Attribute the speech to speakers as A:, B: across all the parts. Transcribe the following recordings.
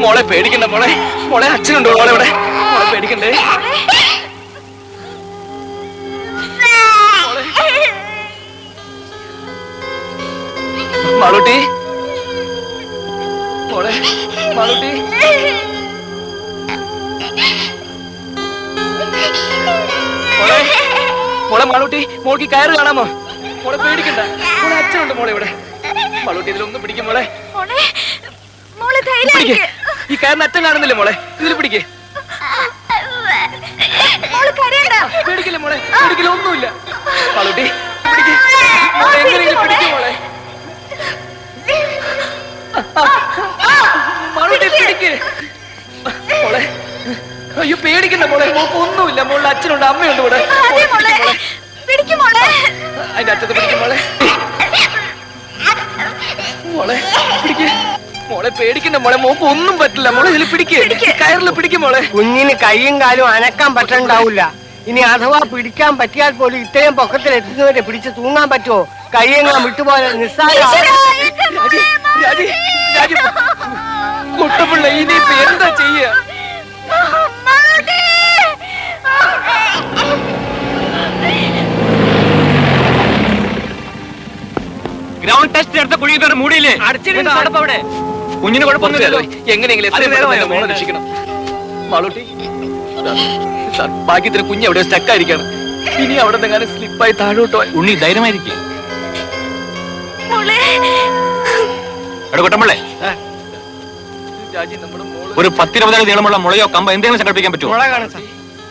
A: മോളെ പേടിക്കണ്ട മോളെ. മോളെ അച്ഛനുണ്ടോ മോളെ ഇവിടെ? മോളെ പേടിക്കണ്ടേ? മാളൂട്ടി മോളെ, മാളൂട്ടി മോളെ, മോളെ മാളൂട്ടി, മോൾക്ക് കയറ് കാണാമോ? മോളെ പേടിക്കണ്ട, മോളെ അച്ഛനുണ്ട് മോളെ ഇവിടെ. മാളൂട്ടി ഇതിലൊന്നും പിടിക്കും മോളെ. ഈ കയറിന് അച്ഛൻ കാണുന്നില്ലേ മോളെ? ഇതിൽ പിടിക്കേ. പേടിക്കില്ല മോളെ, പേടിക്കില്ല, ഒന്നുമില്ല. മാളൂട്ടി പിടിക്കേ, മോളെ എങ്ങനെയെങ്കിലും പിടിക്കും മോളെ. മാളൂട്ടി പിടിക്കേ മോളെ. അയ്യോ പേടിക്കണ്ട മോളെ, മോക്ക് ഒന്നുമില്ല. മോളുടെ അച്ഛനുണ്ട്, അമ്മയുണ്ട് ഇവിടെ. അതിന്റെ അച്ഛത്ത് പിടിക്കും മോളെ. മോളെ പിടിക്കേ, മോളെ പേടിക്കണ്ട മോളെ, മോക്ക് ഒന്നും പറ്റില്ല മോളെ. ഇതിൽ പിടിക്കേ, കയറിൽ പിടിക്കും മോളെ.
B: കുഞ്ഞിന് കൈയും കാലും അനക്കാൻ പറ്റണ്ടാവില്ല. ഇനി അഥവാ പിടിക്കാൻ പറ്റിയാൽ പോലും ഇത്രയും പൊക്കത്തിൽ എത്തുന്നവരെ പിടിച്ച് തൂങ്ങാൻ പറ്റുമോ? കൈയെങ്ങാൻ വിട്ടുപോലെ നിസ്സാര.
A: മുട്ടപ്പിള്ള ഇനിയിപ്പോ എന്താ ചെയ്യ?
C: ഗ്രൗണ്ട് ടെസ്റ്റ് എടുത്ത കുഴി മൂടിയില്ലേ? അവിടെ കുഞ്ഞിന് കുഴപ്പമൊന്നുമില്ലല്ലോ.
A: എങ്ങനെയെങ്കിലും മോളെ രക്ഷിക്കണം. മാളൂട്ടി ഭാഗ്യത്തിന് കുഞ്ഞ് അവിടെ സ്റ്റക്കായിരിക്കാണ്. ഇനി അവിടെ നിന്നെങ്ങാനും സ്ലിപ്പായി താഴോട്ടോ.
C: ഉണ്ണി ധൈര്യമായിരിക്കും. കൊട്ടമ്പള്ളേ, ഒരു 10-20 അടി നീളമുള്ള മുളയോ കമ്പോ എന്തെങ്കിലും സംഘടിപ്പിക്കാൻ പറ്റുമോ?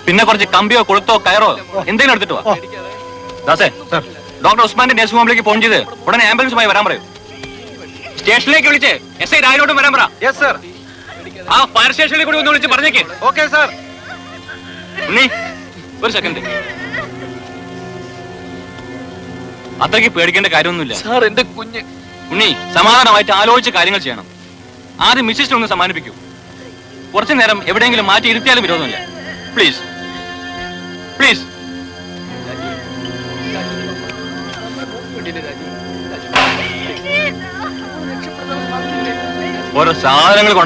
C: പിന്നെ കുറച്ച് കമ്പിയോ കൊളുത്തോ കയറോ എന്തെങ്കിലും എടുത്തിട്ട് വാ. ദാസേ, ഡോക്ടർ ഉസ്മാന്റെ നഴ്സിംഗ് ഹോമിലേക്ക് ഫോൺ ചെയ്ത് ഉടനെ ആംബുലൻസുമായി വരാൻ പറയൂ. സ്റ്റേഷനിലേക്ക് വിളിച്ച് SI രാജനോടും വരാൻ പറ. ആ ഫയർ സ്റ്റേഷനിലേക്ക് കൂടി ഒന്ന് വിളിച്ച് പറഞ്ഞേക്ക്.
A: Okay sir.
C: ഉണ്ണി ഒരു സെക്കൻഡ്, അത്രയ്ക്ക് പേടിക്കേണ്ട കാര്യമൊന്നുമില്ല
A: സാർ. എന്റെ കുഞ്ഞ്.
C: ഉണ്ണി സമാധാനമായിട്ട് ആലോചിച്ച് കാര്യങ്ങൾ ചെയ്യണം. ആദ്യം മിസ്സിനെ ഒന്ന് സമ്മാനിപ്പിക്കൂ. കുറച്ചു നേരം എവിടെയെങ്കിലും മാറ്റി ഇരുത്തിയാലും വിരോധമില്ല. Please please. ഓരോ സാധനങ്ങൾ